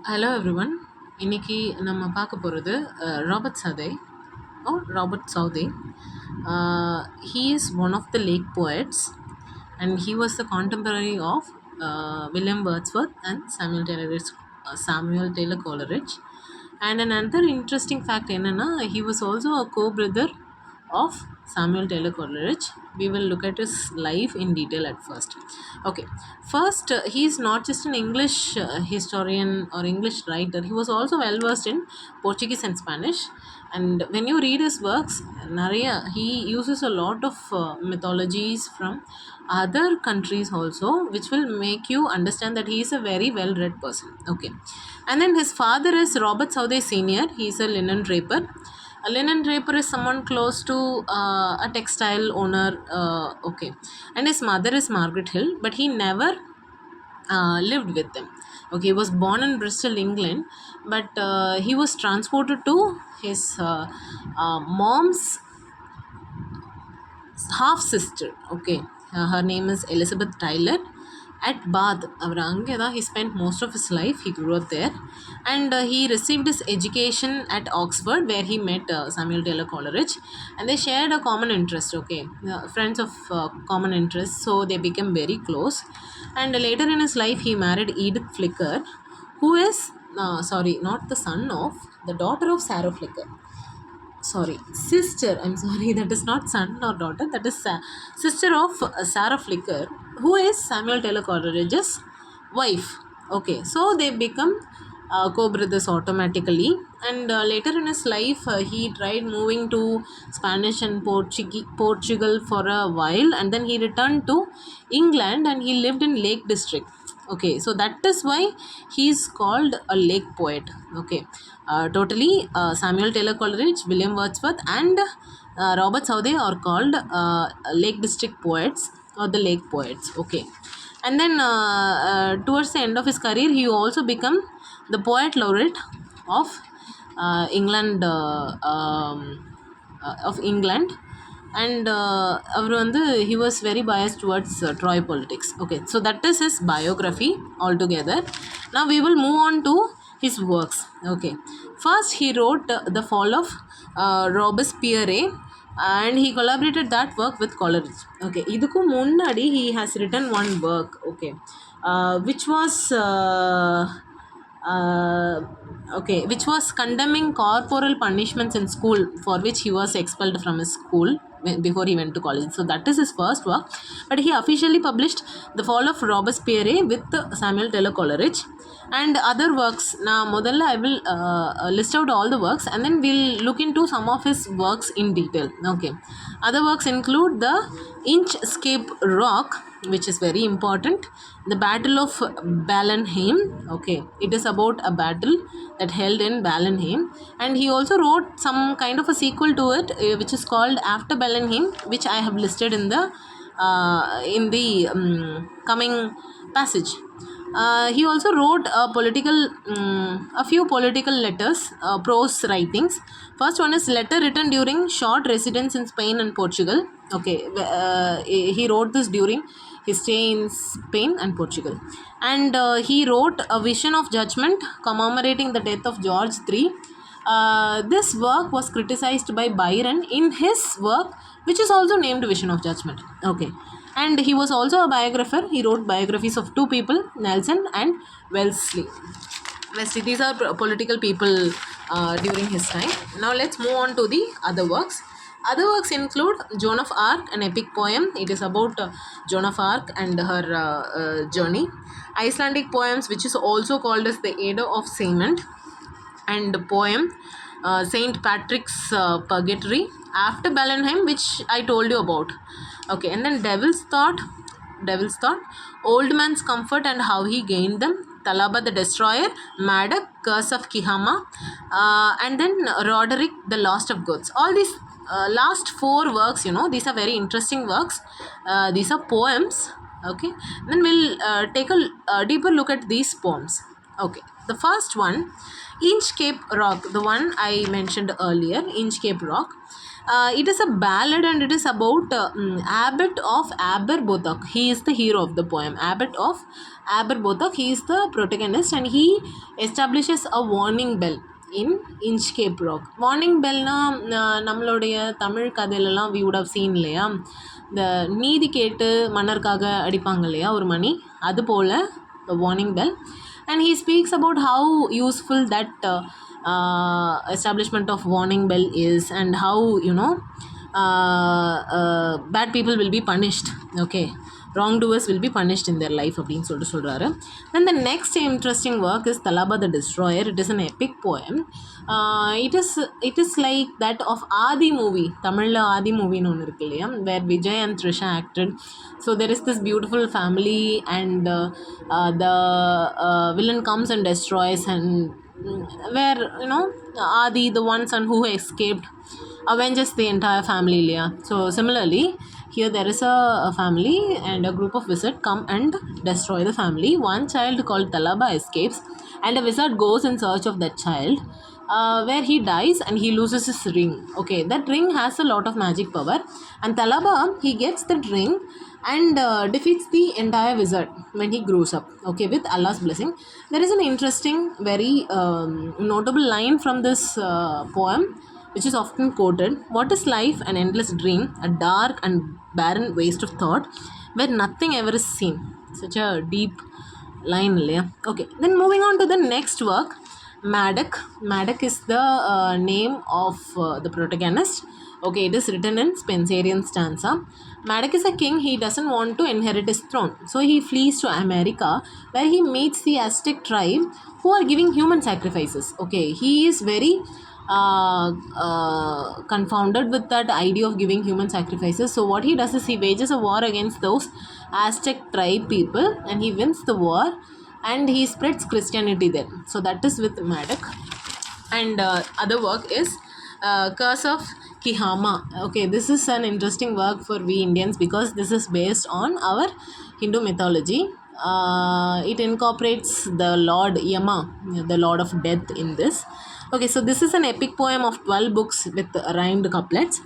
Hello everyone. இன்னைக்கு நம்ம பார்க்க போகிறது Robert Southey Robert Southey. He is one of the lake poets and he was the contemporary of William Wordsworth and Samuel Taylor Coleridge. And another interesting fact என்னன்னா, he was also a co-brother of Samuel Taylor Coleridge. We will look at his life in detail at first. Okay, first, he is not just an English historian or English writer, he was also well versed in Portuguese and Spanish. And when you read his works, he uses a lot of mythologies from other countries also, which will make you understand that he is a very well read person. Okay, and then his father is Robert Southey Senior. He is a linen draper. A linen draper is someone close to a textile owner. Okay, and his mother is Margaret Hill, but he never lived with them. Okay, he was born in Bristol, England, but he was transported to his mom's half sister. Okay, her name is Elizabeth Tyler at Bath. அவர் அங்கே தான் he spent most of his life. He grew up there, and he received his education at Oxford, where he met Samuel Taylor Coleridge, and they shared a common interest. Okay, friends of common interest, so they became very close. And later in his life he married Edith Flicker, who is sorry, not the son of, the daughter of Sarah Flicker. Sorry, sister, I'm sorry, that is not son or daughter, that is sister of Sarah Flicker, who is Samuel Taylor Coleridge's wife. Okay, so they become co-brothers automatically. And later in his life he tried moving to Spanish and Portugal for a while, and then he returned to England and he lived in Lake District. Okay, so that is why he is called a lake poet. Okay, totally Samuel Taylor Coleridge, William Wordsworth, and Robert Southey are called Lake District poets or the lake poets. Okay, and then towards the end of his career he also became the poet laureate of England, of England. And அவர் வந்து he was very biased towards Troy politics. Okay, so that is his biography altogether. Now we will move on to his works. Okay, first he wrote The Fall of Robespierre, and he collaborated that work with Coleridge. Okay, இதுக்கு முன்னாடி he has written one work. Okay, which was which was condemning corporal punishments in school, for which he was expelled from his school before he went to college. So that is his first work, but he officially published The Fall of Robespierre with Samuel Taylor Coleridge. And other works, now modalla I will list out all the works, and then we'll look into some of his works in detail. Okay, other works include The Inchcape Rock, which is very important, The Battle of Ballenheim. Okay, it is about a battle that held in Ballenheim, and he also wrote some kind of a sequel to it, which is called After Ballenheim, which I have listed in the coming passage. He also wrote a few political letters, prose writings. First one is letter written during short residence in Spain and Portugal. Okay, he wrote this during his stay in Spain and Portugal. And he wrote A Vision of Judgment, commemorating the death of George III. This work was criticized by Byron in his work, which is also named Vision of Judgment. Okay, and he was also a biographer. He wrote biographies of two people, Nelson and Wellesley. These are political people during his time. Now let's move on to the other works. Other works include Joan of Arc, an epic poem. It is about Joan of Arc and her journey. Icelandic poems, which is also called as the Edda of Saemund, and poem Saint Patrick's Purgatory, After Ballenheim, which I told you about. Okay, and then Devil's Thought, Old Man's Comfort and How He Gained Them, Talaba the Destroyer, Madak, Curse of Kihama, and then Roderick, The Lost of Goods. All these last four works, these are very interesting works. These are poems. Okay, then we'll take a deeper look at these poems. Okay, the first one, Inchcape Rock, the one I mentioned earlier, Inchcape Rock. It is a ballad and it is about Abbot of Aberbothok. He is the hero of the poem. Abbot of Aberbothok, he is the protagonist and he establishes a warning bell in Inchcape Rock. Warning bell na நம்மளுடைய Tamil கதையிலலாம் we would have seen இல்லையா, இந்த நீதி கேட்டு மன்னருக்காக அடிப்பாங்க இல்லையா ஒரு மணி, அது போல் the warning bell. And he speaks about how useful that establishment of warning bell is and how, you know, bad people will be punished. Okay, wrongdoers will be punished in their life அப்படின்னு சொல்லிட்டு சொல்கிறாரு. Then the next interesting work is Talaba the Destroyer. It is an epic poem. It is like that of Adi movie. தமிழில் ஆதி மூவின்னு ஒன்று இருக்கு இல்லையா, where Vijay and Trisha acted. So there is this beautiful family and the villain comes and destroys, and where, you know, Adi, the one son who escaped, avenges the entire family. Yeah. So similarly, here there is a family and a group of wizards come and destroy the family. One child called Talaba escapes and a wizard goes in search of that child, where he dies and he loses his ring. Okay, that ring has a lot of magic power and Talaba, he gets that ring and defeats the entire wizard when he grows up, okay, with Allah's blessing. There is an interesting, very notable line from this poem which is often quoted: what is life? An endless dream, a dark and barren waste of thought where nothing ever is seen. Such a deep line. Okay, then moving on to the next work, Madoc. Madoc is the name of the protagonist. Okay, it is written in Spenserian stanza. Madoc is a king. He doesn't want to inherit his throne, so he flees to America, where he meets the Aztec tribe who are giving human sacrifices. Okay, he is very confounded with that idea of giving human sacrifices. So what he does is he wages a war against those Aztec tribe people and he wins the war and he spreads Christianity there. So that is with Madoc. And other work is Curse of Kihama. Okay, this is an interesting work for we Indians because this is based on our Hindu mythology. It incorporates the Lord Yama, the Lord of Death, in this. Okay, so this is an epic poem of 12 books with rhymed couplets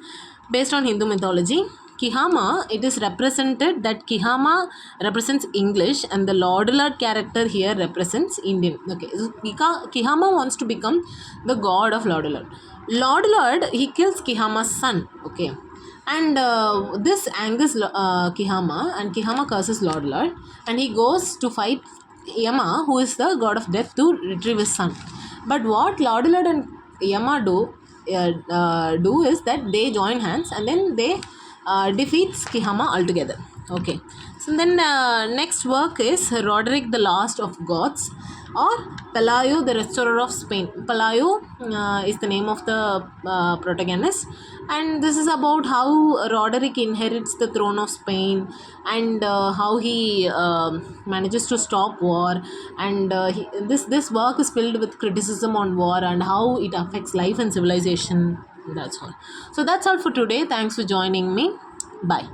based on Hindu mythology. Kihama, it is represented that Kihama represents English and the Lord character here represents Indian. Okay, so Kihama wants to become the god of Lord. Lord, he kills Kihama's son. Okay, and this angers Kihama, and Kihama curses Lord and he goes to fight Yama, who is the god of death, to retrieve his son. But what Lord and Yama do is that they join hands and then they defeats Kihama altogether. Okay, so then next work is Roderick the Last of Goths, or Pelayo the Restorer of Spain. Pelayo is the name of the protagonist, and this is about how Roderick inherits the throne of Spain and how he manages to stop war, and this work is filled with criticism on war and how it affects life and civilization. That's all. So that's all for today. Thanks for joining me. Bye.